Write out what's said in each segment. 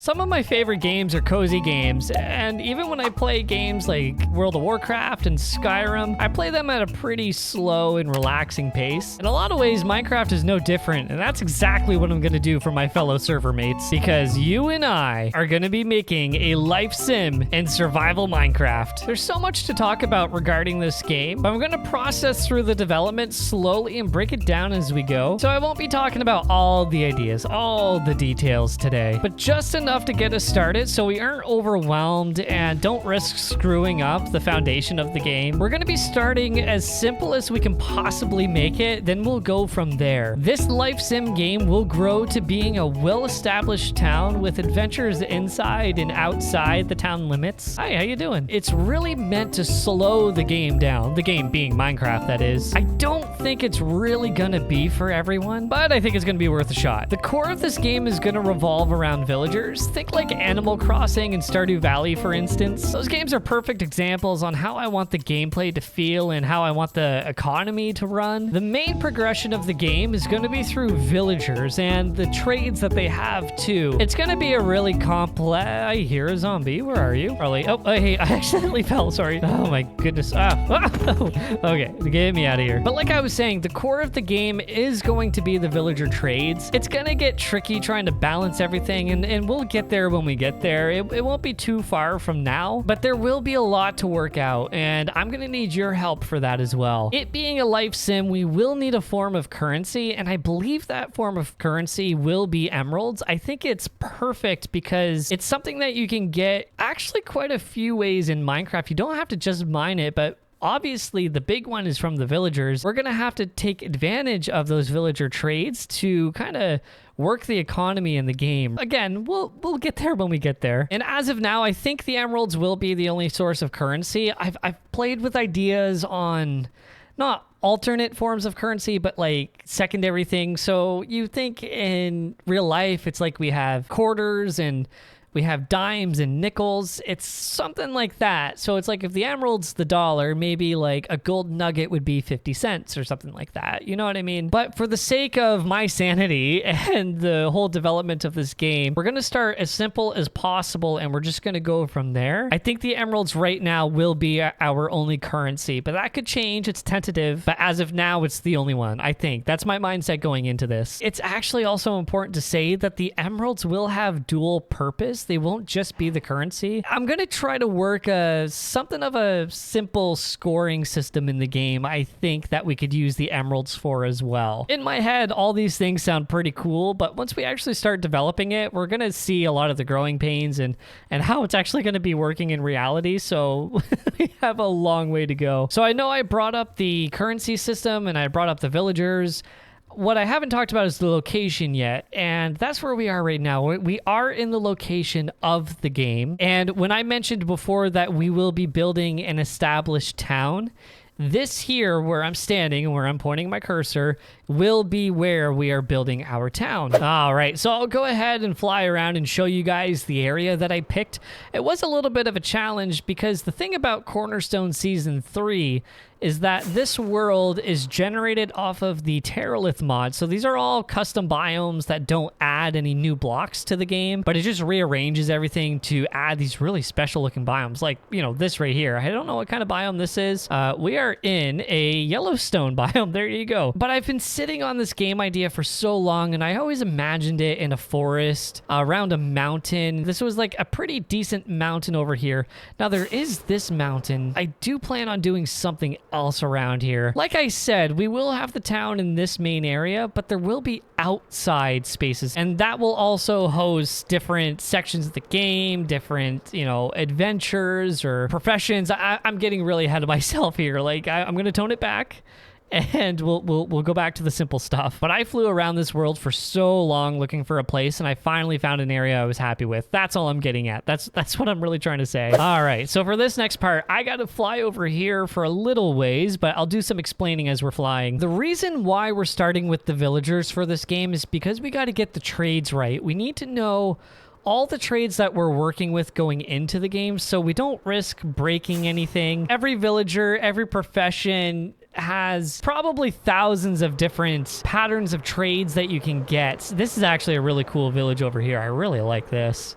Some of my favorite games are cozy games, and even when I play games like World of Warcraft and Skyrim, I play them at a pretty slow and relaxing pace. In a lot of ways, Minecraft is no different, and that's exactly what I'm gonna do for my fellow server mates, because you and I are gonna be making a life sim in survival Minecraft. There's so much to talk about regarding this game, but I'm gonna process through the development slowly and break it down as we go. So I won't be talking about all the ideas, all the details today, but just enough to get us started so we aren't overwhelmed and don't risk screwing up the foundation of the game. We're gonna be starting as simple as we can possibly make it, then we'll go from there. This life sim game will grow to being a well-established town with adventures inside and outside the town limits. Hi, how you doing? It's really meant to slow the game down, the game being Minecraft, that is. I don't think it's really gonna be for everyone, but I think it's gonna be worth a shot. The core of this game is gonna revolve around villagers. Think like Animal Crossing and Stardew Valley, for instance. Those games are perfect examples on how I want the gameplay to feel and how I want the economy to run. The main progression of the game is gonna be through villagers and the trades that they have too. It's gonna be a really complex... I hear a zombie. Where are you? Harley. Oh, hey, I accidentally fell. Sorry. Oh my goodness. Okay, get me out of here. But like I was saying, the core of the game is going to be the villager trades. It's gonna get tricky trying to balance everything, and we'll get there when we get there. It won't be too far from now, but there will be a lot to work out, and I'm gonna need your help for that as well. It being a life sim, we will need a form of currency, and I believe that form of currency will be emeralds. I think it's perfect because it's something that you can get actually quite a few ways in Minecraft. You don't have to just mine it, but obviously, the big one is from the villagers. We're going to have to take advantage of those villager trades to kind of work the economy in the game. Again, we'll get there when we get there. And as of now, I think the emeralds will be the only source of currency. I've played with ideas on not alternate forms of currency, but like secondary things. So you think in real life, it's like we have quarters and we have dimes and nickels. It's something like that. So it's like if the emerald's the dollar, maybe like a gold nugget would be 50 cents or something like that. You know what I mean? But for the sake of my sanity and the whole development of this game, we're going to start as simple as possible and we're just going to go from there. I think the emeralds right now will be our only currency, but that could change. It's tentative, but as of now, it's the only one. I think that's my mindset going into this. It's actually also important to say that the emeralds will have dual purpose. They won't just be the currency. I'm going to try to work something of a simple scoring system in the game, I think, that we could use the emeralds for as well. In my head, all these things sound pretty cool, but once we actually start developing it, we're going to see a lot of the growing pains and how it's actually going to be working in reality, so we have a long way to go. So I know I brought up the currency system and I brought up the villagers. What I haven't talked about is the location yet, and that's where we are right now. We are in the location of the game, and when I mentioned before that we will be building an established town, this here where I'm standing and where I'm pointing my cursor will be where we are building our town. All right, so I'll go ahead and fly around and show you guys the area that I picked. It was a little bit of a challenge because the thing about Cornerstone Season 3 is that this world is generated off of the Terralith mod. So these are all custom biomes that don't add any new blocks to the game, but it just rearranges everything to add these really special looking biomes. Like, you know, this right here. I don't know what kind of biome this is. We are in a Yellowstone biome. There you go. But I've been sitting on this game idea for so long, and I always imagined it in a forest, around a mountain. This was like a pretty decent mountain over here. Now there is this mountain. I do plan on doing something else around here. Like I said, we will have the town in this main area, but there will be outside spaces, and that will also host different sections of the game, different, you know, adventures or professions. I'm getting really ahead of myself here. Like I'm gonna tone it back and we'll go back to the simple stuff. But I flew around this world for so long looking for a place, and I finally found an area I was happy with. That's all I'm getting at. That's what I'm really trying to say. All right, so for this next part, I got to fly over here for a little ways, but I'll do some explaining as we're flying. The reason why we're starting with the villagers for this game is because we got to get the trades right. We need to know all the trades that we're working with going into the game so we don't risk breaking anything. Every villager, every profession has probably thousands of different patterns of trades that you can get. This is actually a really cool village over here. I really like this.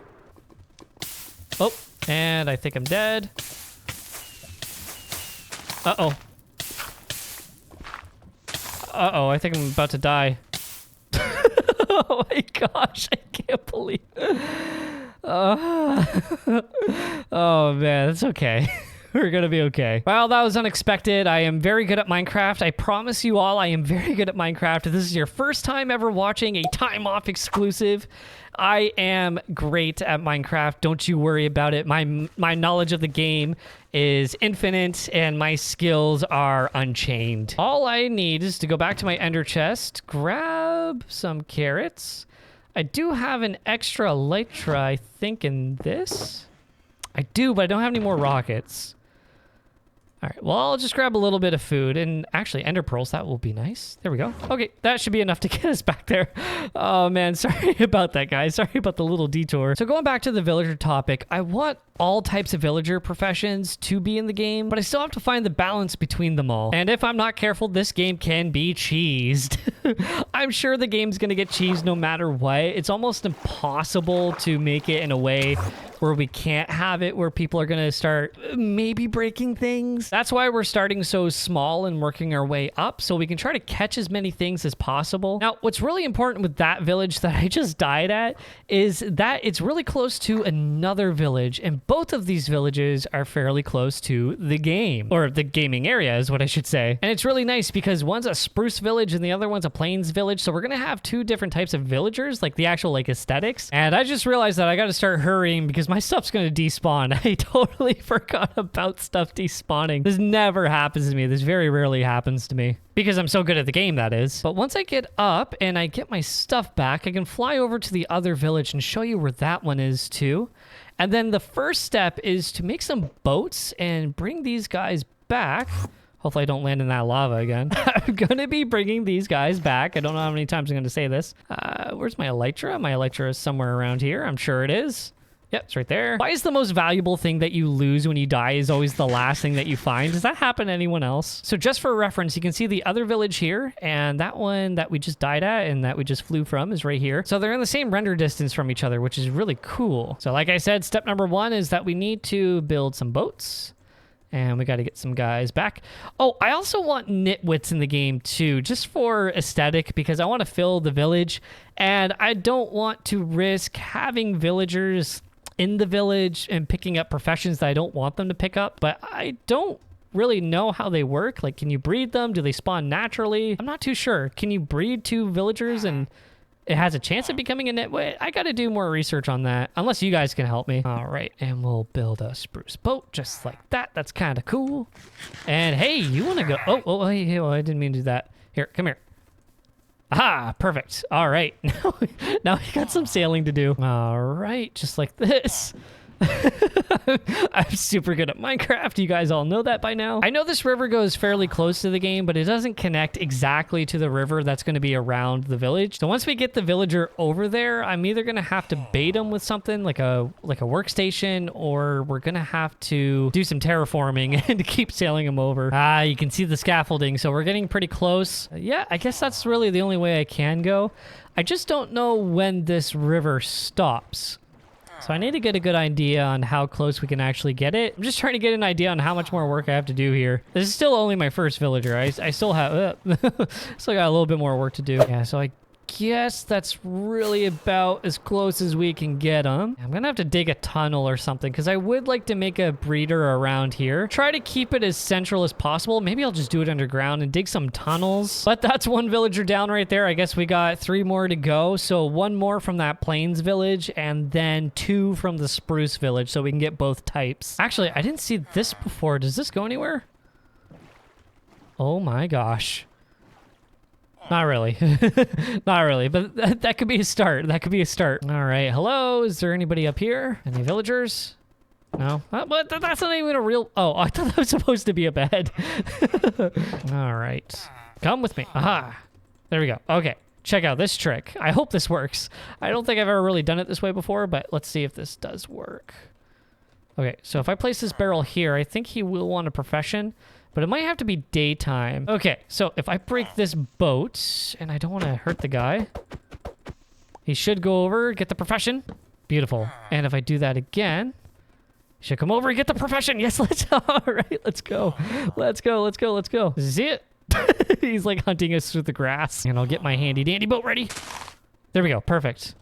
Oh, and I think I'm dead. Uh-oh. Uh-oh, I think I'm about to die. Oh my gosh, I can't believe oh man, it's okay. We're gonna be okay. Well, that was unexpected. I am very good at Minecraft. I promise you all I am very good at Minecraft. If this is your first time ever watching a time off exclusive, I am great at Minecraft. Don't you worry about it. My knowledge of the game is infinite and my skills are unchained. All I need is to go back to my ender chest, grab some carrots. I do have an extra elytra, I think, in this. I do, but I don't have any more rockets. All right, well, I'll just grab a little bit of food and actually ender pearls. That will be nice. There we go. Okay, that should be enough to get us back there. Oh man, sorry about that, guys. Sorry about the little detour. So going back to the villager topic, I want all types of villager professions to be in the game, but I still have to find the balance between them all. And if I'm not careful, this game can be cheesed. I'm sure the game's gonna get cheesed no matter what. It's almost impossible to make it in a way where we can't have it, where people are gonna start maybe breaking things. That's why we're starting so small and working our way up, so we can try to catch as many things as possible. Now, what's really important with that village that I just died at is that it's really close to another village, and both of these villages are fairly close to the game, or the gaming area is what I should say. And it's really nice because one's a spruce village and the other one's a plains village, so we're gonna have two different types of villagers, like the actual like aesthetics. And I just realized that I gotta start hurrying because my stuff's gonna despawn. I totally forgot about stuff despawning. This never happens to me. This very rarely happens to me because I'm so good at the game, that is. But once I get up and I get my stuff back, I can fly over to the other village and show you where that one is too. And then the first step is to make some boats and bring these guys back. Hopefully I don't land in that lava again. I'm gonna be bringing these guys back. I don't know how many times I'm gonna say this. Where's my elytra? My elytra is somewhere around here. I'm sure it is. Yep, it's right there. Why is the most valuable thing that you lose when you die is always the last thing that you find? Does that happen to anyone else? So just for reference, you can see the other village here, and that one that we just died at and that we just flew from is right here. So they're in the same render distance from each other, which is really cool. So like I said, step number one is that we need to build some boats. And we got to get some guys back. Oh, I also want nitwits in the game too, just for aesthetic, because I want to fill the village. And I don't want to risk having villagers in the village and picking up professions that I don't want them to pick up. But I don't really know how they work. Like, can you breed them? Do they spawn naturally? I'm not too sure. Can you breed two villagers and it has a chance of becoming a nitwit? I got to do more research on that, unless you guys can help me. All right, and we'll build a spruce boat just like that. That's kind of cool. And hey, you want to go? Oh, hey, I didn't mean to do that. Here, come here. Aha, perfect. All right, now we got some sailing to do. All right, just like this. I'm super good at Minecraft. You guys all know that by now. I know this river goes fairly close to the game, but it doesn't connect exactly to the river that's going to be around the village. So once we get the villager over there, I'm either going to have to bait him with something like a workstation, or we're going to have to do some terraforming and keep sailing him over. You can see the scaffolding, so we're getting pretty close. Yeah, I guess that's really the only way I can go. I just don't know when this river stops. So I need to get a good idea on how close we can actually get it. I'm just trying to get an idea on how much more work I have to do here. This is still only my first villager. I still have, still got a little bit more work to do. Yeah, so I guess that's really about as close as we can get them. I'm gonna have to dig a tunnel or something because I would like to make a breeder around here. Try to keep it as central as possible. Maybe I'll just do it underground and dig some tunnels. But that's one villager down right there. I guess we got 3 more to go. So 1 more from that plains village and then 2 from the spruce village so we can get both types. Actually, I didn't see this before. Does this go anywhere? Oh my gosh. Not really. Not really, but that could be a start. That could be a start. All right, hello? Is there anybody up here? Any villagers? No? But that's not even a real... Oh, I thought that was supposed to be a bed. All right. Come with me. Aha. There we go. Okay, check out this trick. I hope this works. I don't think I've ever really done it this way before, but let's see if this does work. Okay, so if I place this barrel here, I think he will want a profession. But it might have to be daytime. Okay, so if I break this boat, and I don't want to hurt the guy, he should go over, get the profession. Beautiful. And if I do that again, Should come over and get the profession. Yes, let's. All right, let's go. Let's go. Let's go. Let's go. Zit. He's like hunting us through the grass. And I'll get my handy dandy boat ready. There we go. Perfect.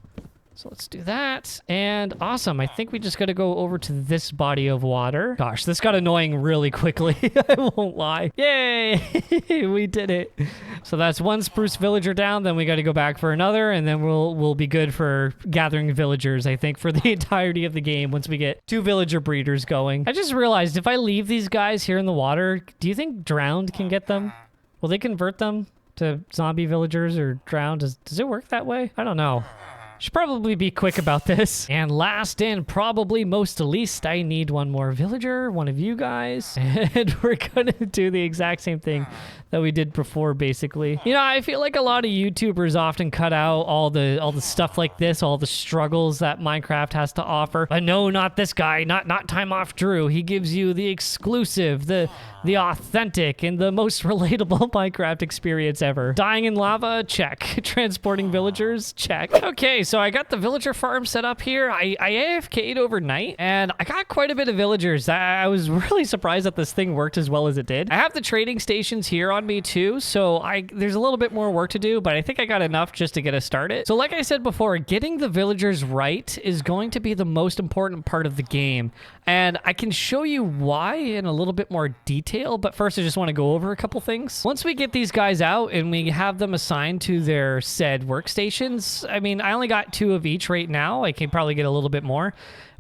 So let's do that. And awesome. I think we just got to go over to this body of water. Gosh, this got annoying really quickly. I won't lie. Yay! We did it. So that's one spruce villager down. Then we got to go back for another. And then we'll be good for gathering villagers, I think, for the entirety of the game once we get 2 villager breeders going. I just realized if I leave these guys here in the water, do you think drowned can get them? Will they convert them to zombie villagers or drowned? Does it work that way? I don't know. Should probably be quick about this. And last and probably most least, I need one more villager, one of you guys. And we're gonna do the exact same thing that we did before, basically. You know, I feel like a lot of YouTubers often cut out all the stuff like this, all the struggles that Minecraft has to offer. But no, not this guy, not Time Off Drew. He gives you the exclusive, the authentic, and the most relatable Minecraft experience ever. Dying in lava? Check. Transporting villagers? Check. Okay, so I got the villager farm set up here. I AFK'd overnight, and I got quite a bit of villagers. I was really surprised that this thing worked as well as it did. I have the trading stations here on me too, so there's a little bit more work to do, but I think I got enough just to get us started. So like I said before, getting the villagers right is going to be the most important part of the game, and I can show you why in a little bit more detail, but first I just want to go over a couple things. Once we get these guys out and we have them assigned to their said workstations, I mean, I only got 2 of each right now. I can probably get a little bit more.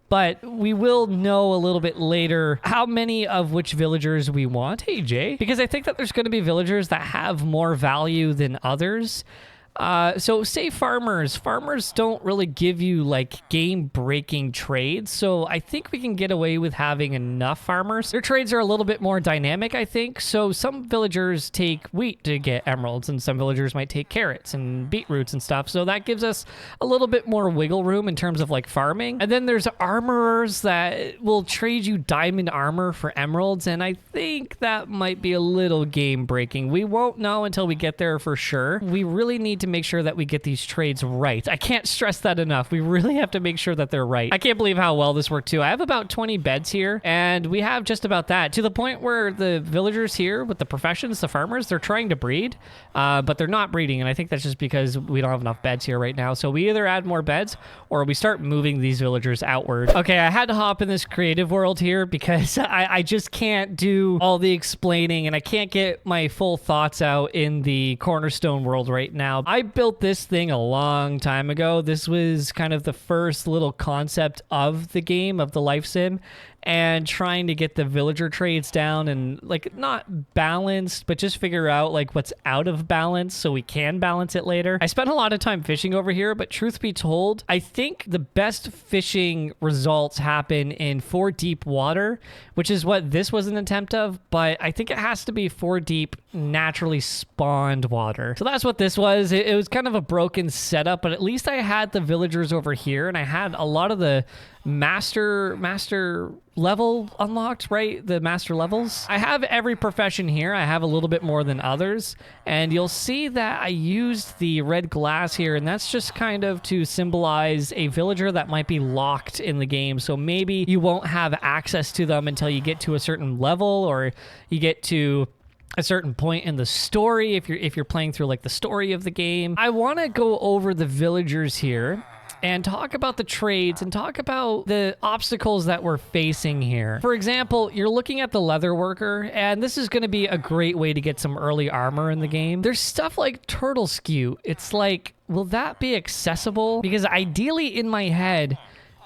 But we will know a little bit later how many of which villagers we want. Hey, Jay. Because I think that there's going to be villagers that have more value than others. So say farmers. Farmers don't really give you like game-breaking trades, so I think we can get away with having enough farmers. Their trades are a little bit more dynamic, I think. So some villagers take wheat to get emeralds, and some villagers might take carrots and beetroots and stuff. So that gives us a little bit more wiggle room in terms of like farming. And then there's armorers that will trade you diamond armor for emeralds, and I think that might be a little game-breaking. We won't know until we get there for sure. We really need to make sure that we get these trades right. I can't stress that enough. We really have to make sure that they're right. I can't believe how well this worked too. I have about 20 beds here, and we have just about that, to the point where the villagers here with the professions, the farmers, they're trying to breed, but they're not breeding, and I think that's just because we don't have enough beds here right now. So we either add more beds or we start moving these villagers outward. Okay, I had to hop in this creative world here because I just can't do all the explaining, and I can't get my full thoughts out in the Cornerstone world right now. I built this thing a long time ago. This was kind of the first little concept of the game, of the life sim, and trying to get the villager trades down and like not balanced, but just figure out like what's out of balance so we can balance it later. I spent a lot of time fishing over here, but truth be told, I think the best fishing results happen in 4 deep water, which is what this was an attempt of, but I think it has to be 4 deep naturally spawned water. So that's what this was. It was kind of a broken setup, but at least I had the villagers over here, and I had a lot of the master level unlocked, right? The master levels. I have every profession here. I have a little bit more than others, and you'll see that I used the red glass here, and that's just kind of to symbolize a villager that might be locked in the game. So maybe you won't have access to them until you get to a certain level, or you get to a certain point in the story if you're playing through like the story of the game. I want to go over the villagers here and talk about the trades and talk about the obstacles that we're facing here. For example, you're looking at the leather worker, and this is going to be a great way to get some early armor in the game. There's stuff like turtle skew. It's like, will that be accessible? Because ideally in my head,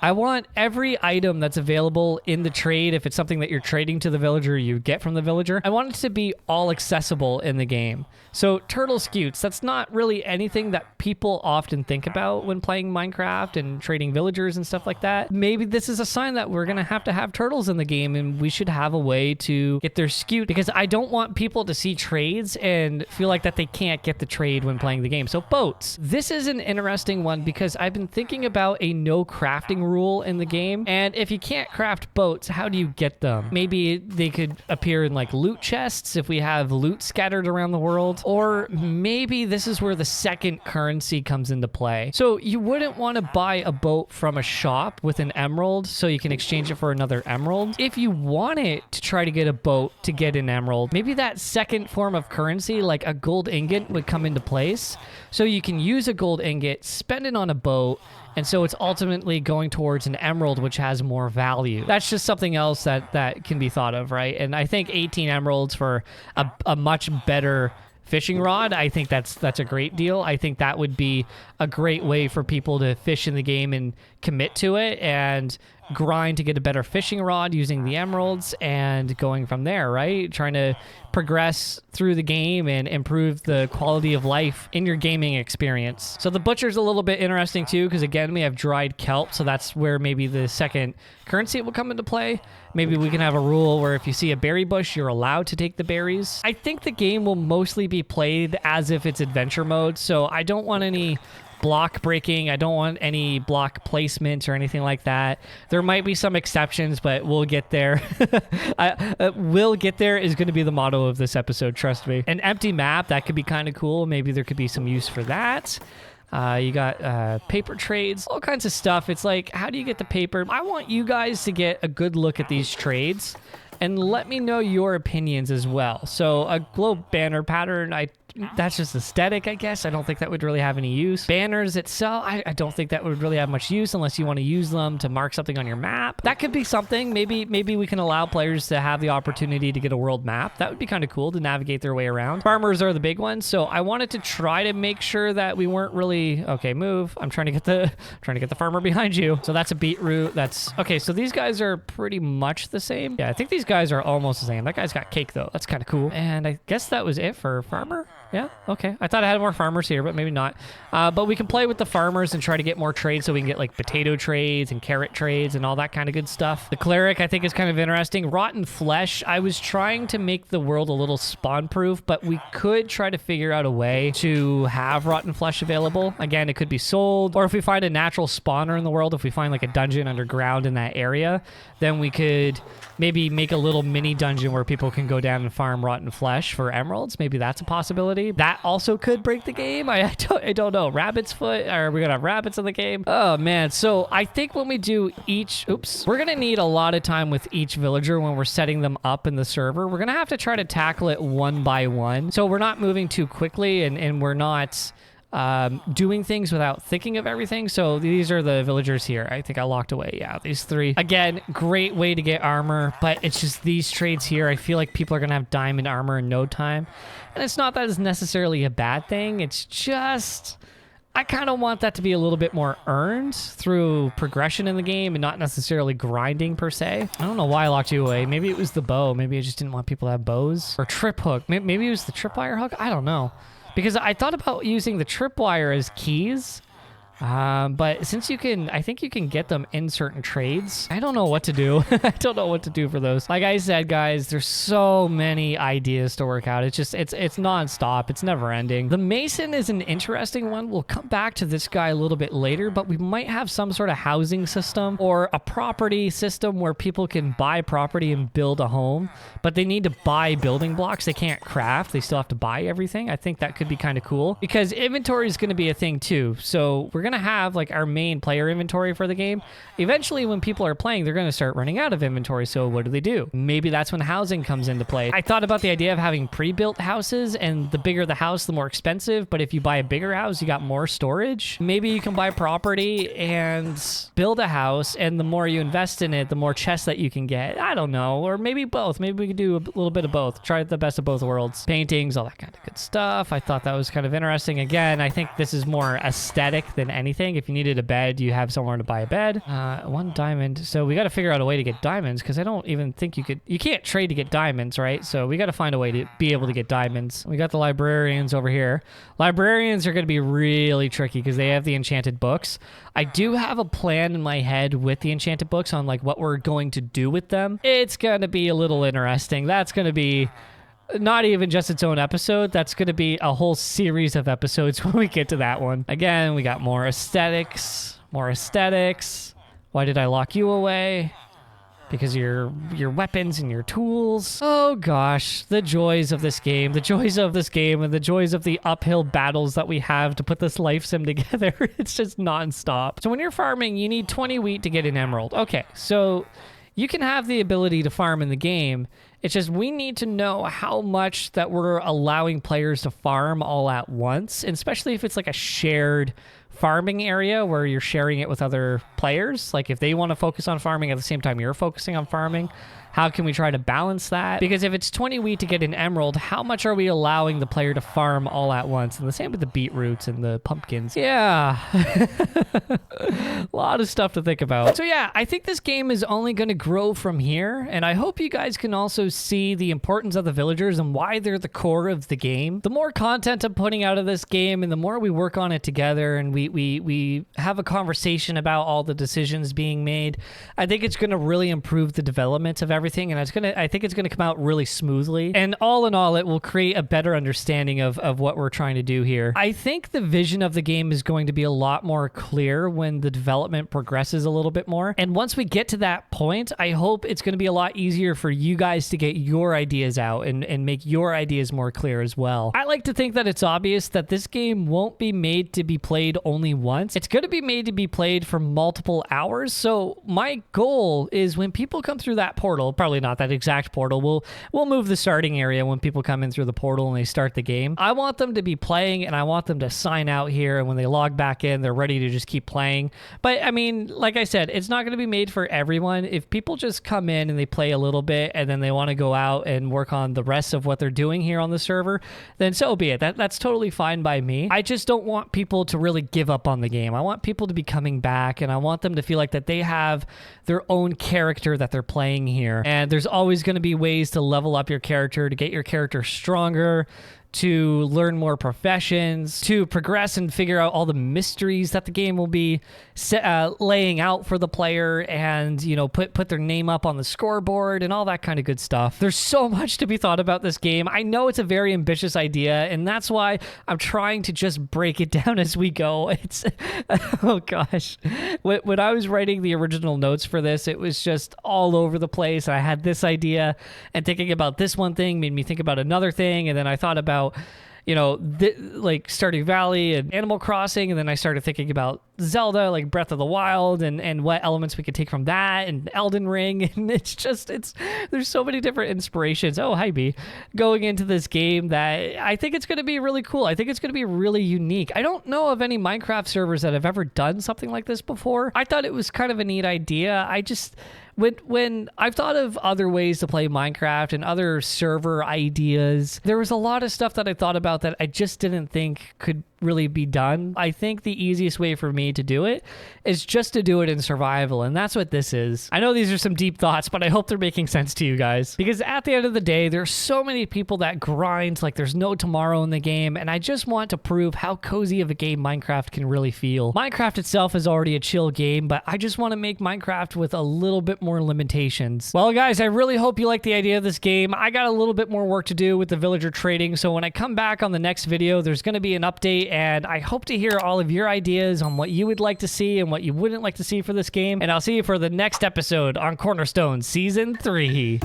I want every item that's available in the trade, if it's something that you're trading to the villager, you get from the villager, I want it to be all accessible in the game. So turtle scutes, that's not really anything that people often think about when playing Minecraft and trading villagers and stuff like that. Maybe this is a sign that we're gonna have to have turtles in the game, and we should have a way to get their scute, because I don't want people to see trades and feel like that they can't get the trade when playing the game. So boats. This is an interesting one because I've been thinking about a no crafting rule in the game. And if you can't craft boats, how do you get them? Maybe they could appear in like loot chests if we have loot scattered around the world. Or maybe this is where the second currency comes into play. So you wouldn't want to buy a boat from a shop with an emerald so you can exchange it for another emerald. If you wanted to try to get a boat to get an emerald, maybe that second form of currency, like a gold ingot, would come into place. So you can use a gold ingot, spend it on a boat, and so it's ultimately going towards an emerald, which has more value. That's just something else that can be thought of, right? And I think 18 emeralds for a much better fishing rod, I think that's a great deal. I think that would be a great way for people to fish in the game and commit to it and grind to get a better fishing rod using the emeralds and going from there, right? Trying to progress through the game and improve the quality of life in your gaming experience. So the butcher's a little bit interesting too, because again, we have dried kelp, so that's where maybe the second currency will come into play. Maybe we can have a rule where if you see a berry bush, you're allowed to take the berries. I think the game will mostly be played as if it's adventure mode, so I don't want any block breaking. I don't want any block placement or anything like that. There might be some exceptions, but we'll get there. We'll get there is going to be the motto of this episode, trust me. An empty map, that could be kind of cool. Maybe there could be some use for that. You got paper trades, all kinds of stuff. It's like, how do you get the paper? I want you guys to get a good look at these trades and let me know your opinions as well. So a globe banner pattern, that's just aesthetic, I guess. I don't think that would really have any use. Banners itself, I don't think that would really have much use unless you want to use them to mark something on your map. That could be something. Maybe we can allow players to have the opportunity to get a world map. That would be kind of cool to navigate their way around. Farmers are the big ones, so I wanted to try to make sure that we weren't really... Okay, move. I'm trying to get the farmer behind you. So that's a beetroot. That's... Okay, so these guys are pretty much the same. Yeah, I think these guys are almost the same. That guy's got cake, though. That's kind of cool. And I guess that was it for farmer. Yeah, okay. I thought I had more farmers here, but maybe not. But we can play with the farmers and try to get more trades so we can get like potato trades and carrot trades and all that kind of good stuff. The cleric, I think, is kind of interesting. Rotten flesh. I was trying to make the world a little spawn-proof, but we could try to figure out a way to have rotten flesh available. Again, it could be sold, or if we find a natural spawner in the world, if we find like a dungeon underground in that area, then we could maybe make a little mini dungeon where people can go down and farm rotten flesh for emeralds. Maybe that's a possibility. That also could break the game. I don't know. Rabbit's foot. Are we gonna have rabbits in the game? Oh man. So I think when we do each, we're gonna need a lot of time with each villager when we're setting them up in the server. We're gonna have to try to tackle it one by one, so we're not moving too quickly and we're not doing things without thinking of everything. So these are the villagers here. I think I locked away. Yeah, these three. Again, great way to get armor, but it's just these trades here. I feel like people are gonna have diamond armor in no time. And it's not that it's necessarily a bad thing. It's just, I kind of want that to be a little bit more earned through progression in the game and not necessarily grinding per se. I don't know why I locked you away. Maybe it was the bow. Maybe I just didn't want people to have bows. Or trip hook. Maybe it was the tripwire hook. I don't know. Because I thought about using the tripwire as keys. But since I think you can get them in certain trades. I don't know what to do. I don't know what to do for those. Like I said, guys, there's so many ideas to work out. It's just, it's nonstop. It's never ending. The Mason is an interesting one. We'll come back to this guy a little bit later, but we might have some sort of housing system or a property system where people can buy property and build a home, but they need to buy building blocks. They can't craft. They still have to buy everything. I think that could be kind of cool because inventory is going to be a thing too. So we're going to have like our main player inventory for the game. Eventually when people are playing, they're going to start running out of inventory. So what do? Maybe that's when housing comes into play. I thought about the idea of having pre-built houses, and the bigger the house, the more expensive. But if you buy a bigger house, you got more storage. Maybe you can buy property and build a house, and the more you invest in it, the more chests that you can get. I don't know. Or maybe both. Maybe we could do a little bit of both. Try the best of both worlds. Paintings, all that kind of good stuff. I thought that was kind of interesting. Again, I think this is more aesthetic than anything. If you needed a bed, you have somewhere to buy a bed. 1 diamond. So we got to figure out a way to get diamonds, because I don't even think you can't trade to get diamonds, right? So we got to find a way to be able to get diamonds. We got the librarians over here. Librarians are going to be really tricky because they have the enchanted books. I do have a plan in my head with the enchanted books on like what we're going to do with them. It's going to be a little interesting. That's going to be not even just its own episode. That's going to be a whole series of episodes when we get to that one. Again, we got more aesthetics, Why did I lock you away? Because your weapons and your tools. Oh gosh, the joys of this game, the joys of this game, and the joys of the uphill battles that we have to put this life sim together. It's just nonstop. So when you're farming, you need 20 wheat to get an emerald. Okay, so you can have the ability to farm in the game. It's just we need to know how much that we're allowing players to farm all at once, and especially if it's like a shared farming area where you're sharing it with other players. Like if they want to focus on farming at the same time you're focusing on farming, how can we try to balance that? Because if it's 20 wheat to get an emerald, how much are we allowing the player to farm all at once? And the same with the beetroots and the pumpkins. Yeah. A lot of stuff to think about. So yeah, I think this game is only going to grow from here. And I hope you guys can also see the importance of the villagers and why they're the core of the game. The more content I'm putting out of this game and the more we work on it together and we have a conversation about all the decisions being made, I think it's going to really improve the development of everything, and I think it's gonna come out really smoothly. And all in all, it will create a better understanding of what we're trying to do here. I think the vision of the game is going to be a lot more clear when the development progresses a little bit more. And once we get to that point, I hope it's gonna be a lot easier for you guys to get your ideas out and make your ideas more clear as well. I like to think that it's obvious that this game won't be made to be played only once. It's gonna be made to be played for multiple hours. So my goal is when people come through that portal, probably not that exact portal, we'll move the starting area when people come in through the portal and they start the game. I want them to be playing and I want them to sign out here, and when they log back in, they're ready to just keep playing. But I mean, like I said, it's not going to be made for everyone. If people just come in and they play a little bit and then they want to go out and work on the rest of what they're doing here on the server, then so be it. That's totally fine by me. I just don't want people to really give up on the game. I want people to be coming back, and I want them to feel like that they have their own character that they're playing here. And there's always going to be ways to level up your character, to get your character stronger, to learn more professions, to progress and figure out all the mysteries that the game will be laying out for the player, and, you know, put their name up on the scoreboard and all that kind of good stuff. There's so much to be thought about this game. I know it's a very ambitious idea, and that's why I'm trying to just break it down as we go. It's, oh gosh. When I was writing the original notes for this, it was just all over the place. I had this idea, and thinking about this one thing made me think about another thing, and then I thought about, you know, like Stardew Valley and Animal Crossing, and then I started thinking about Zelda, like Breath of the Wild, and what elements we could take from that, and Elden Ring, and there's so many different inspirations. Oh, hi B, going into this game that I think it's going to be really cool. I think it's going to be really unique. I don't know of any Minecraft servers that have ever done something like this before. I thought it was kind of a neat idea. I just, when I've thought of other ways to play Minecraft and other server ideas, there was a lot of stuff that I thought about that I just didn't think could really be done. I think the easiest way for me to do it is just to do it in survival, and that's what this is. I know these are some deep thoughts, but I hope they're making sense to you guys, because at the end of the day, there's so many people that grind like there's no tomorrow in the game, and I just want to prove how cozy of a game Minecraft can really feel. Minecraft itself is already a chill game, but I just want to make Minecraft with a little bit more limitations. Well, guys, I really hope you like the idea of this game. I got a little bit more work to do with the villager trading, so when I come back on the next video, there's going to be an update, and I hope to hear all of your ideas on what you would like to see and what you wouldn't like to see for this game, and I'll see you for the next episode on Cornerstone Season 3.